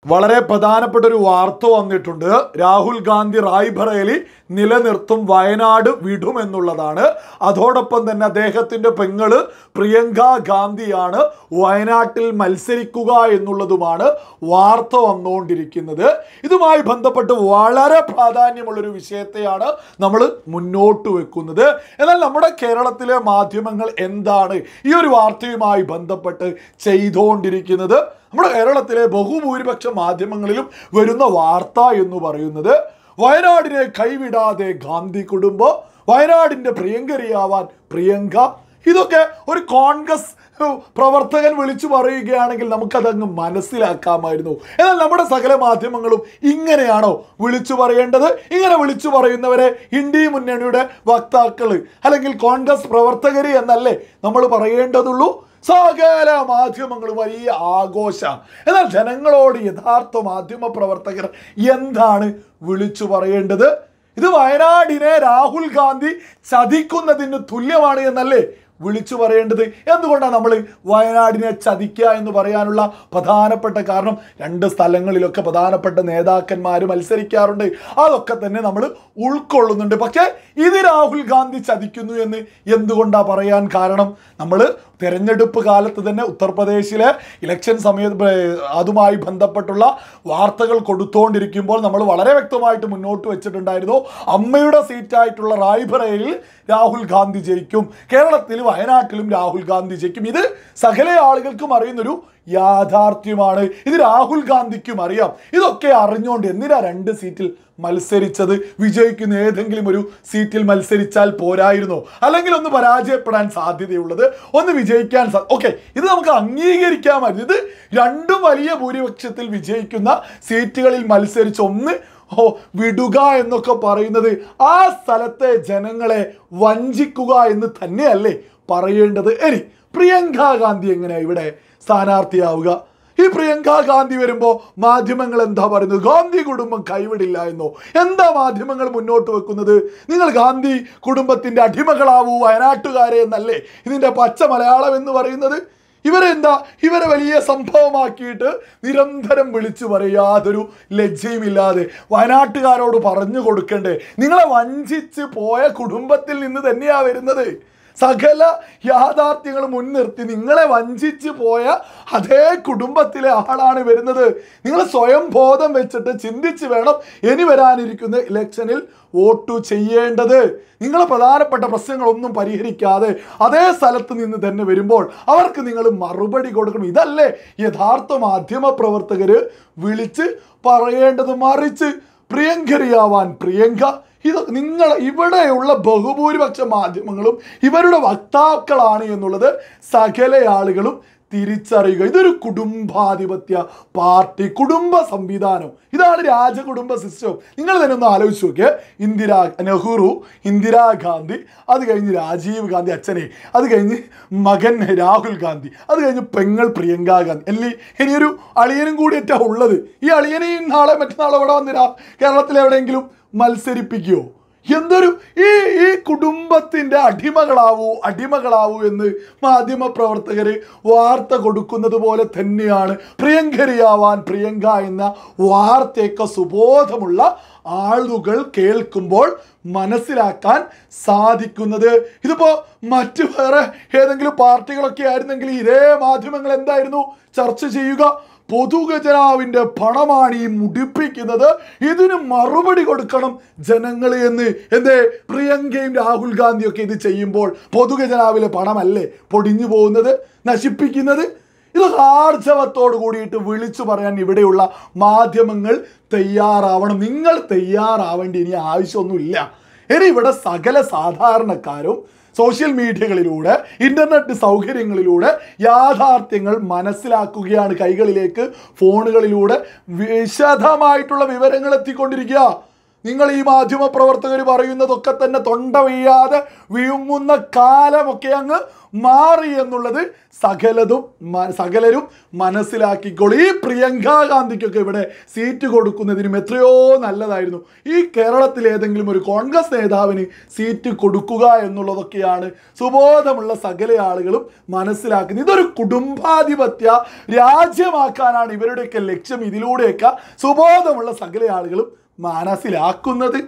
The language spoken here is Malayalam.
വളരെ പ്രധാനപ്പെട്ട ഒരു വാർത്ത വന്നിട്ടുണ്ട്. രാഹുൽ ഗാന്ധി റായ്ബറേലി നിലനിർത്തും, വയനാട് വിടുമെന്നുള്ളതാണ്. അതോടൊപ്പം തന്നെ അദ്ദേഹത്തിൻ്റെ പെങ്ങള് പ്രിയങ്ക ഗാന്ധിയാണ് വയനാട്ടിൽ മത്സരിക്കുക എന്നുള്ളതുമാണ് വാർത്ത വന്നുകൊണ്ടിരിക്കുന്നത്. ഇതുമായി ബന്ധപ്പെട്ട് വളരെ പ്രാധാന്യമുള്ളൊരു വിഷയത്തെയാണ് നമ്മൾ മുന്നോട്ട് വെക്കുന്നത്. എന്നാൽ നമ്മുടെ കേരളത്തിലെ മാധ്യമങ്ങൾ എന്താണ് ഈ ഒരു വാർത്തയുമായി ബന്ധപ്പെട്ട് ചെയ്തുകൊണ്ടിരിക്കുന്നത്? നമ്മുടെ കേരളത്തിലെ ബഹുഭൂരിപക്ഷ മാധ്യമങ്ങളിലും വരുന്ന വാർത്ത എന്ന് പറയുന്നത് വയനാടിനെ കൈവിടാതെ ഗാന്ധി കുടുംബം, വയനാടിൻ്റെ പ്രിയങ്കരിയാവാൻ പ്രിയങ്ക. ഇതൊക്കെ ഒരു കോൺഗ്രസ് പ്രവർത്തകൻ വിളിച്ചു പറയുകയാണെങ്കിൽ നമുക്കതങ്ങ് മനസ്സിലാക്കാമായിരുന്നു. എന്നാൽ നമ്മുടെ സകല മാധ്യമങ്ങളും ഇങ്ങനെയാണോ വിളിച്ചു പറയേണ്ടത്? ഇങ്ങനെ വിളിച്ചു പറയുന്നവരെ ഇന്ത്യ മുന്നണിയുടെ വക്താക്കൾ അല്ലെങ്കിൽ കോൺഗ്രസ് പ്രവർത്തകർ എന്നല്ലേ നമ്മൾ പറയേണ്ടതുള്ളൂ? സകല മാധ്യമങ്ങൾ വലിയ ആഘോഷ. എന്നാൽ ജനങ്ങളോട് യഥാർത്ഥ മാധ്യമ പ്രവർത്തകർ എന്താണ് വിളിച്ചു പറയേണ്ടത്? ഇത് വയനാടിനെ രാഹുൽ ഗാന്ധി ചതിക്കുന്നതിന് തുല്യമാണ് എന്നല്ലേ വിളിച്ചു പറയേണ്ടത്? എന്തുകൊണ്ടാണ് നമ്മൾ വയനാടിനെ ചതിക്കുക എന്ന് പറയാനുള്ള പ്രധാനപ്പെട്ട കാരണം? രണ്ട് സ്ഥലങ്ങളിലൊക്കെ പ്രധാനപ്പെട്ട നേതാക്കന്മാർ മത്സരിക്കാറുണ്ട്, അതൊക്കെ തന്നെ നമ്മൾ ഉൾക്കൊള്ളുന്നുണ്ട്. പക്ഷേ ഇത് രാഹുൽ ഗാന്ധി ചതിക്കുന്നു എന്ന് എന്തുകൊണ്ടാണ് പറയാൻ കാരണം? നമ്മൾ തെരഞ്ഞെടുപ്പ് കാലത്ത് തന്നെ ഉത്തർപ്രദേശിലെ ഇലക്ഷൻ സമയത്ത് അതുമായി ബന്ധപ്പെട്ടുള്ള വാർത്തകൾ കൊടുത്തുകൊണ്ടിരിക്കുമ്പോൾ നമ്മൾ വളരെ വ്യക്തമായിട്ട് മുന്നോട്ട് വെച്ചിട്ടുണ്ടായിരുന്നു, അമ്മയുടെ സീറ്റായിട്ടുള്ള റായ്ബറേലിയിൽ രാഹുൽ ഗാന്ധി ജയിക്കും, കേരളത്തിൽ വയനാട്ടിലും രാഹുൽ ഗാന്ധി ജയിക്കും. ഇത് സകല ആളുകൾക്കും അറിയുന്നൊരു യാഥാർത്ഥ്യമാണ്. ഇത് രാഹുൽ ഗാന്ധിക്കും അറിയാം. ഇതൊക്കെ അറിഞ്ഞുകൊണ്ട് എന്തിനാ 2 സീറ്റിൽ മത്സരിച്ചത്? വിജയിക്കുന്ന ഏതെങ്കിലും ഒരു സീറ്റിൽ മത്സരിച്ചാൽ പോരായിരുന്നോ? അല്ലെങ്കിൽ ഒന്ന് പരാജയപ്പെടാൻ സാധ്യതയുള്ളത് ഒന്ന് വിജയിക്കാൻ ഓക്കെ, ഇത് നമുക്ക് അംഗീകരിക്കാമായിരുന്നു. ഇത് രണ്ടും വലിയ ഭൂരിപക്ഷത്തിൽ വിജയിക്കുന്ന സീറ്റുകളിൽ മത്സരിച്ച് ഒന്ന് വിടുക എന്നൊക്കെ പറയുന്നത് ആ സ്ഥലത്തെ ജനങ്ങളെ വഞ്ചിക്കുക എന്ന് തന്നെയല്ലേ പറയേണ്ടത്? ഇനി പ്രിയങ്ക ഗാന്ധി എങ്ങനെയാ ഇവിടെ സ്ഥാനാർത്ഥിയാവുക? ഈ പ്രിയങ്ക ഗാന്ധി വരുമ്പോൾ മാധ്യമങ്ങൾ എന്താ പറയുന്നത്? ഗാന്ധി കുടുംബം കൈവിടില്ല എന്നോ? എന്താ മാധ്യമങ്ങൾ മുന്നോട്ട് വെക്കുന്നത്? നിങ്ങൾ ഗാന്ധി കുടുംബത്തിൻ്റെ അടിമകളാവൂ വയനാട്ടുകാരെ എന്നല്ലേ ഇതിൻ്റെ പച്ച മലയാളം എന്ന് പറയുന്നത്? ഇവരെ വലിയ സംഭവമാക്കിയിട്ട് നിരന്തരം വിളിച്ചു പറയാതൊരു ലജ്ജയുമില്ലാതെ വയനാട്ടുകാരോട് പറഞ്ഞു കൊടുക്കണ്ടേ? നിങ്ങളെ വഞ്ചിച്ച് പോയ കുടുംബത്തിൽ നിന്ന് തന്നെയാ വരുന്നത്. സകല യാഥാർത്ഥ്യങ്ങൾ മുൻനിർത്തി നിങ്ങളെ വഞ്ചിച്ച് പോയ അതേ കുടുംബത്തിലെ ആളാണ് വരുന്നത്. നിങ്ങൾ സ്വയം ബോധം വെച്ചിട്ട് ചിന്തിച്ച് വേണം ഇനി വരാനിരിക്കുന്ന ഇലക്ഷനിൽ വോട്ട് ചെയ്യേണ്ടത്. നിങ്ങൾ പ്രധാനപ്പെട്ട പ്രശ്നങ്ങളൊന്നും പരിഹരിക്കാതെ അതേ സ്ഥലത്ത് നിന്ന് തന്നെ വരുമ്പോൾ അവർക്ക് നിങ്ങൾ മറുപടി കൊടുക്കണം. ഇതല്ലേ യഥാർത്ഥ മാധ്യമ പ്രവർത്തകർ വിളിച്ച് പറയേണ്ടത്? മറിച്ച് പ്രിയങ്കരിയാവാൻ പ്രിയങ്ക, ഇത് നിങ്ങൾ ഇവിടെയുള്ള ബഹുഭൂരിപക്ഷ മാധ്യമങ്ങളും ഇവരുടെ വക്താക്കളാണ് എന്നുള്ളത് സകല ആളുകളും തിരിച്ചറിയുക. ഇതൊരു കുടുംബാധിപത്യ പാർട്ടി, കുടുംബ സംവിധാനം, ഇതാണ് രാജകുടുംബ സിസ്റ്റം. നിങ്ങൾ തന്നെ ഒന്ന് ആലോചിച്ച് നോക്കിയേ. നെഹ്റു, ഇന്ദിരാഗാന്ധി, അത് കഴിഞ്ഞ് രാജീവ് ഗാന്ധി അച്ഛനെ, അത് കഴിഞ്ഞ് മകൻ രാഹുൽ ഗാന്ധി, അത് കഴിഞ്ഞ് പെങ്ങൾ പ്രിയങ്ക ഗാന്ധി, അല്ലേ ഇനിയൊരു അളിയനും കൂടിയിട്ടാണ് ഉള്ളത്. ഈ അളിയനെയും നാളെ മറ്റന്നാളെ ഇവിടെ വന്ന് കേരളത്തിൽ എവിടെയെങ്കിലും മത്സരിപ്പിക്കുമോ? എന്തൊരു ഈ കുടുംബത്തിൻ്റെ അടിമകളാവൂ എന്ന് മാധ്യമ പ്രവർത്തകർ വാർത്ത കൊടുക്കുന്നത് പോലെ തന്നെയാണ് പ്രിയങ്കരിയാവാൻ പ്രിയങ്ക എന്ന വാർത്തയൊക്കെ സുബോധമുള്ള ആളുകൾ കേൾക്കുമ്പോൾ മനസ്സിലാക്കാൻ സാധിക്കുന്നത്. ഇതിപ്പോൾ മറ്റു വേറെ ഏതെങ്കിലും പാർട്ടികളൊക്കെ ആയിരുന്നെങ്കിൽ ഇതേ മാധ്യമങ്ങൾ എന്തായിരുന്നു ചർച്ച ചെയ്യുക? പൊതുഖജനാവിൻ്റെ പണമാണ് ഈ മുടിപ്പിക്കുന്നത്, ഇതിന് മറുപടി കൊടുക്കണം ജനങ്ങൾ എന്ന്. എന്തേ പ്രിയങ്കയും രാഹുൽ ഗാന്ധിയൊക്കെ ഇത് ചെയ്യുമ്പോൾ പൊതുഖജനാവിലെ പണമല്ലേ പൊടിഞ്ഞു പോകുന്നത്, നശിപ്പിക്കുന്നത്? ഇത് ആർജവത്തോട് കൂടിയിട്ട് വിളിച്ചു പറയാൻ ഇവിടെയുള്ള മാധ്യമങ്ങൾ തയ്യാറാവണം. നിങ്ങൾ തയ്യാറാവേണ്ടി ഇനി ആവശ്യമൊന്നുമില്ല. ഇനി ഇവിടെ സകല സാധാരണക്കാരും സോഷ്യൽ മീഡിയകളിലൂടെ, ഇൻ്റർനെറ്റ് സൗകര്യങ്ങളിലൂടെ യാഥാർത്ഥ്യങ്ങൾ മനസ്സിലാക്കുകയാണ്. കൈകളിലേക്ക് ഫോണുകളിലൂടെ വിശദമായിട്ടുള്ള വിവരങ്ങൾ എത്തിക്കൊണ്ടിരിക്കുക. നിങ്ങൾ ഈ മാധ്യമ പ്രവർത്തകർ പറയുന്നതൊക്കെ തന്നെ തൊണ്ട വീഴാതെ വിഴുങ്ങുന്ന കാലമൊക്കെ അങ്ങ് മാറി എന്നുള്ളത് സകലരും മനസ്സിലാക്കിക്കോളൂ. ഈ പ്രിയങ്കാ ഗാന്ധിക്കൊക്കെ ഇവിടെ സീറ്റ് കൊടുക്കുന്നതിനും എത്രയോ നല്ലതായിരുന്നു ഈ കേരളത്തിൽ ഏതെങ്കിലും ഒരു കോൺഗ്രസ് നേതാവിന് സീറ്റ് കൊടുക്കുക എന്നുള്ളതൊക്കെയാണ് സുബോധമുള്ള സകല ആളുകളും മനസ്സിലാക്കുന്നത്. ഇതൊരു കുടുംബാധിപത്യ രാജ്യമാക്കാനാണ് ഇവരുടെയൊക്കെ ലക്ഷ്യം. ഇതിലൂടെയൊക്കെ സുബോധമുള്ള സകല ആളുകളും മനസ്സിലാക്കുന്നത്.